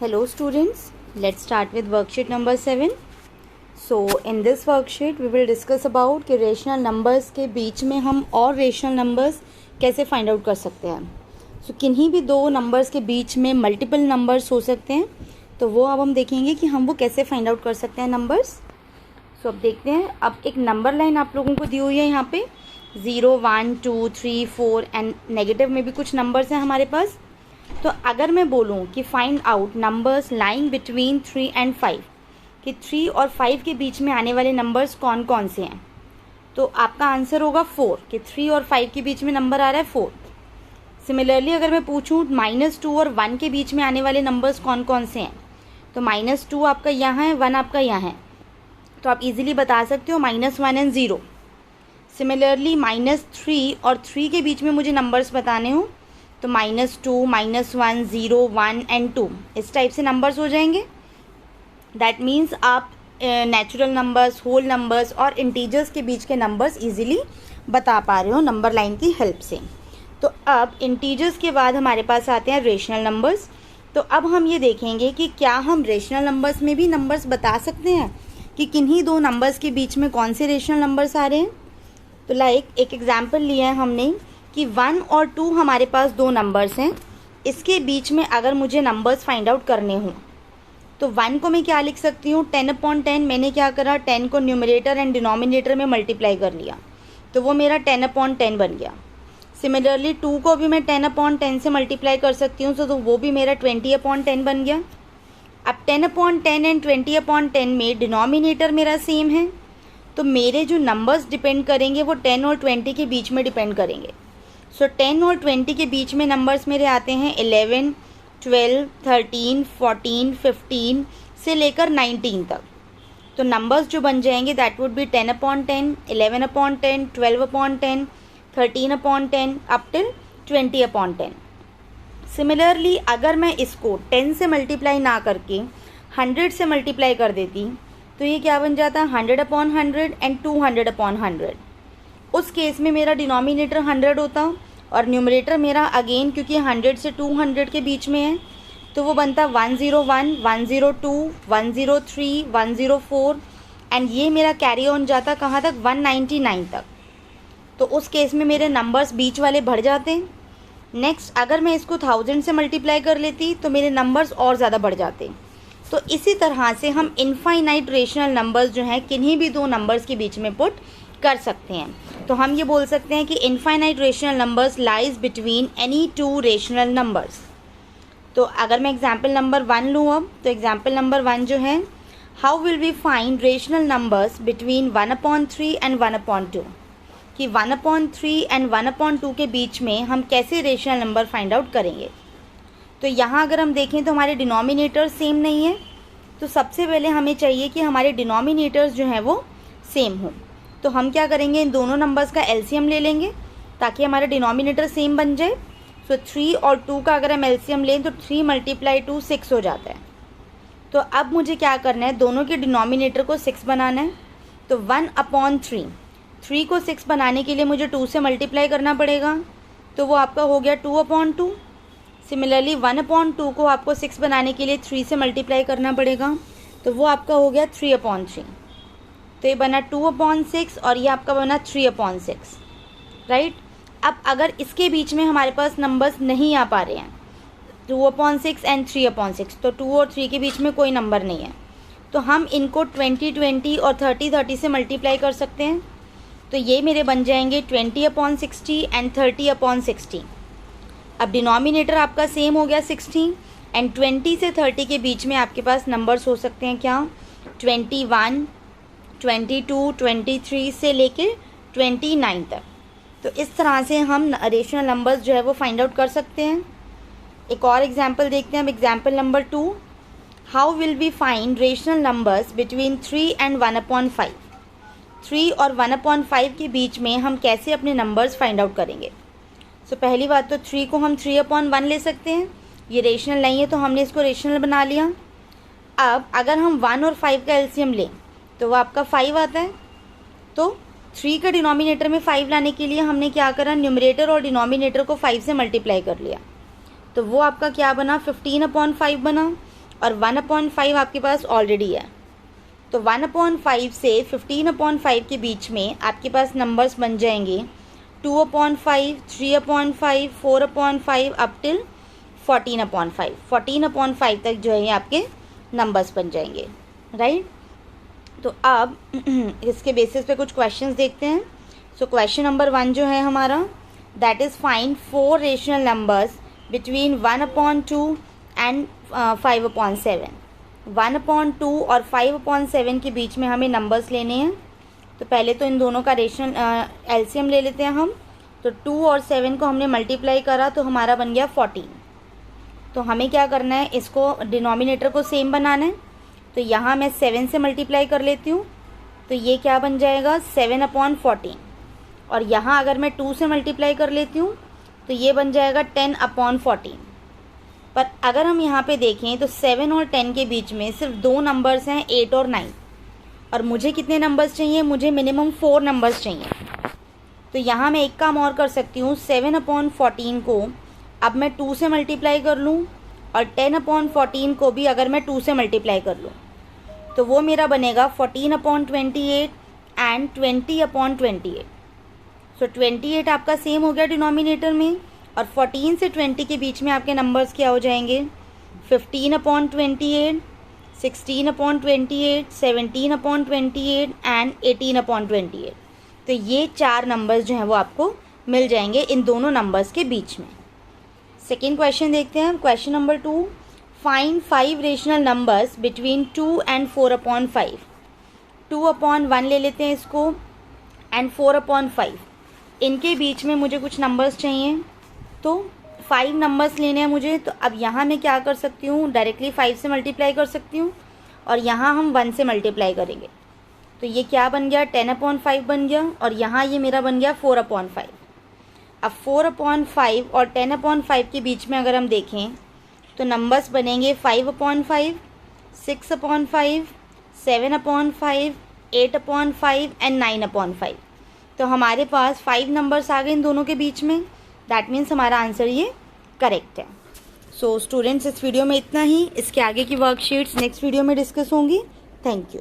Hello students, let's start with worksheet number 7. So in this worksheet we will discuss about कि rational numbers के बीच में हम और rational numbers कैसे find out कर सकते हैं. सो किन्हीं भी दो नंबर्स के बीच में मल्टीपल नंबर्स हो सकते हैं, तो वो अब हम देखेंगे कि हम वो कैसे फाइंड आउट कर सकते हैं नंबर्स. सो अब देखते हैं. अब एक नंबर लाइन आप लोगों को दी हुई है यहाँ पे 0, 1, 2, 3, 4 एंड नेगेटिव में भी कुछ नंबर्स हैं हमारे पास. तो अगर मैं बोलूँ कि find out numbers lying between 3 and 5, कि 3 और 5 के बीच में आने वाले नंबर्स कौन कौन से हैं, तो आपका आंसर होगा 4, कि 3 और 5 के बीच में नंबर आ रहा है 4. सिमिलरली अगर मैं पूछूँ -2 और 1 के बीच में आने वाले नंबर्स कौन कौन से हैं, तो -2 आपका यहाँ है, 1 आपका यहाँ है, तो आप इजीली बता सकते हो -1 एंड 0. सिमिलरली -3 और 3 के बीच में मुझे नंबर्स बताने हो, तो -2, -1, 0, 1 एंड 2 इस टाइप से नंबर्स हो जाएंगे. दैट मीन्स आप नेचुरल नंबर्स, होल नंबर्स और इंटीजर्स के बीच के नंबर्स इजीली बता पा रहे हो नंबर लाइन की हेल्प से. तो अब इंटीजर्स के बाद हमारे पास आते हैं रेशनल नंबर्स. तो अब हम ये देखेंगे कि क्या हम रेशनल नंबर्स में भी नंबर्स बता सकते हैं कि किन्हीं दो नंबर्स के बीच में कौन से रेशनल नंबर्स आ रहे हैं. तो लाइक एक एग्जाम्पल लिया है हमने कि 1 और 2 हमारे पास दो नंबर्स हैं. इसके बीच में अगर मुझे नंबर्स फाइंड आउट करने हों, तो 1 को मैं क्या लिख सकती हूँ, 10/10. मैंने क्या करा, 10 को न्यूमरेटर एंड डिनोमिनेटर में मल्टीप्लाई कर लिया, तो वो मेरा 10/10 बन गया. सिमिलरली 2 को भी मैं 10/10 से मल्टीप्लाई कर सकती हूँ, तो वो भी मेरा 20/10 बन गया. अब 10/10 एंड 20/10 में डिनोमिनेटर मेरा सेम है, तो मेरे जो नंबर्स डिपेंड करेंगे वो 10 और 20 के बीच में डिपेंड करेंगे. सो 10 और 20 के बीच में नंबर्स मेरे आते हैं 11, 12, 13, 14, 15 से लेकर 19 तक. तो नंबर्स जो बन जाएंगे that would be 10/10, 11/10, 12/10, 13/10 up till 20/10. Similarly अगर मैं इसको 10 से मल्टीप्लाई ना करके 100 से मल्टीप्लाई कर देती, तो ये क्या बन जाता, 100/100 एंड 200/100. उस केस में मेरा डिनोमिनेटर 100 होता और न्यूमरेटर मेरा अगेन क्योंकि 100 से 200 के बीच में है, तो वो बनता 101, 102, 103, 104 एंड ये मेरा कैरी ऑन जाता कहाँ तक, 199 तक. तो उस केस में मेरे नंबर्स बीच वाले बढ़ जाते हैं. नेक्स्ट अगर मैं इसको 1000 से मल्टीप्लाई कर लेती, तो मेरे नंबर्स और ज़्यादा बढ़ जाते. तो इसी तरह से हम इनफाइनाइट रेशनल नंबर्स जो हैं किन्हीं भी दो नंबर्स के बीच में पुट कर सकते हैं. तो हम ये बोल सकते हैं कि infinite rational numbers lies between any two rational numbers. तो अगर मैं एग्जाम्पल नंबर 1 लूँ अब, तो एग्जाम्पल नंबर 1 जो है, how will we find rational numbers between 1/3 and 1/2, कि 1/3 एंड 1/2 के बीच में हम कैसे रेशनल नंबर फाइंड आउट करेंगे. तो यहाँ अगर हम देखें तो हमारे डिनोमिनेटर सेम नहीं है, तो सबसे पहले हमें चाहिए कि हमारे डिनोमिनेटर्स जो हैं वो सेम हों. तो हम क्या करेंगे, इन दोनों नंबर्स का एलसीएम ले लेंगे ताकि हमारा डिनोमिनेटर सेम बन जाए. सो 3 और 2 का अगर हम एलसीएम लें तो 3 × 2 6 हो जाता है. तो अब मुझे क्या करना है, दोनों के डिनोमिनेटर को 6 बनाना है. तो 1/3, 3 को 6 बनाने के लिए मुझे 2 से मल्टीप्लाई करना पड़ेगा, तो वो आपका हो गया 2/2. सिमिलरली 1/2 को आपको 6 बनाने के लिए 3 से मल्टीप्लाई करना पड़ेगा, तो वो आपका हो गया 3/3. तो ये बना 2/6 और ये आपका बना 3/6, राइट. अब अगर इसके बीच में हमारे पास नंबर्स नहीं आ पा रहे हैं, 2/6 एंड 3/6, तो 2 और 3 के बीच में कोई नंबर नहीं है, तो हम इनको 20/20 और 30/30 से मल्टीप्लाई कर सकते हैं. तो ये मेरे बन जाएंगे 20/60 एंड 30/60. अब डिनोमिनेटर आपका सेम हो गया 16 एंड 20 से 30 के बीच में आपके पास नंबर्स हो सकते हैं क्या, 21, 22, 23 से लेके 29 तक. तो इस तरह से हम रेशनल नंबर्स जो है वो फाइंड आउट कर सकते हैं. एक और एग्जांपल देखते हैं हम, example number 2, how will we find rational numbers between 3 and 1/5. 3 और 1/5 के बीच में हम कैसे अपने नंबर्स फाइंड आउट करेंगे. सो पहली बात तो 3 को हम 3/1 ले सकते हैं, ये रेशनल नहीं है तो हमने इसको रेशनल बना लिया. अब अगर हम 1 और 5 का एलसीएम लें तो वो आपका 5 आता है. तो 3 का डिनोमिनेटर में 5 लाने के लिए हमने क्या करा, न्यूमरेटर और डिनोमिनेटर को 5 से मल्टीप्लाई कर लिया, तो वो आपका क्या बना, 15/5 बना. और 1/5 आपके पास ऑलरेडी है। तो 1/5 से 15/5 के बीच में आपके पास नंबर्स बन जाएंगे 2/5, 3/5, 4/5 अप टिल 14/5। 14/5 तक जो है ये आपके नंबर्स बन जाएंगे, राइट। तो अब इसके बेसिस पे कुछ क्वेश्चंस देखते हैं। सो क्वेश्चन नंबर 1 जो है हमारा, that is find 4 rational numbers between 1/2 and 5/7। 1/2 और 5/7 के बीच में हमें नंबर्स लेने हैं। तो पहले तो इन दोनों का रेशनल एलसीएम ले लेते हैं हम। तो 2 और 7 को हमने मल्टीप्लाई करा तो हमारा बन गया 14। तो हमें क्या करना है, इसको डिनोमिनेटर को सेम बनाना है। तो यहाँ मैं 7 से मल्टीप्लाई कर लेती हूँ, तो ये क्या बन जाएगा 7/14। और यहाँ अगर मैं 2 से मल्टीप्लाई कर लेती हूँ तो ये बन जाएगा 10/14। पर अगर हम यहाँ पे देखें तो 7 और 10 के बीच में सिर्फ 2 नंबर्स हैं, 8 और 9। और मुझे कितने नंबर्स चाहिए, मुझे मिनिमम 4 नंबर्स चाहिए। तो यहाँ मैं एक काम और कर सकती हूँ, 7/14 को अब मैं 2 से मल्टीप्लाई कर लूँ और 10/14 को भी अगर मैं 2 से मल्टीप्लाई कर लूँ तो वो मेरा बनेगा 14/28 एंड 20/28। सो 28 आपका सेम हो गया डिनोमिनेटर में, और 14 से 20 के बीच में आपके नंबर्स क्या हो जाएंगे 15/28, 16/28, 17/28 एंड 18/28। तो ये 4 नंबर्स जो हैं वो आपको मिल जाएंगे इन दोनों नंबर्स के बीच में। सेकेंड क्वेश्चन देखते हैं, question number 2, find 5 rational numbers between 2 and 4/5। 2/1 ले लेते हैं इसको एंड 4/5, इनके बीच में मुझे कुछ नंबर्स चाहिए। तो 5 नंबर्स लेने हैं मुझे। तो अब यहाँ मैं क्या कर सकती हूँ, डायरेक्टली 5 से मल्टीप्लाई कर सकती हूँ और यहाँ हम 1 से मल्टीप्लाई करेंगे। तो ये क्या बन गया 10/5 बन गया, और यहाँ ये मेरा बन गया 4/5। अब 4/5 और 10/5 के बीच में अगर हम देखें तो नंबर्स बनेंगे 5/5, 6/5, 7/5, 8/5 एंड 9/5। तो हमारे पास 5 नंबर्स आ गए इन दोनों के बीच में। दैट मीन्स हमारा आंसर ये करेक्ट है। सो स्टूडेंट्स, इस वीडियो में इतना ही। इसके आगे की वर्कशीट्स नेक्स्ट वीडियो में डिस्कस होंगी। Thank you.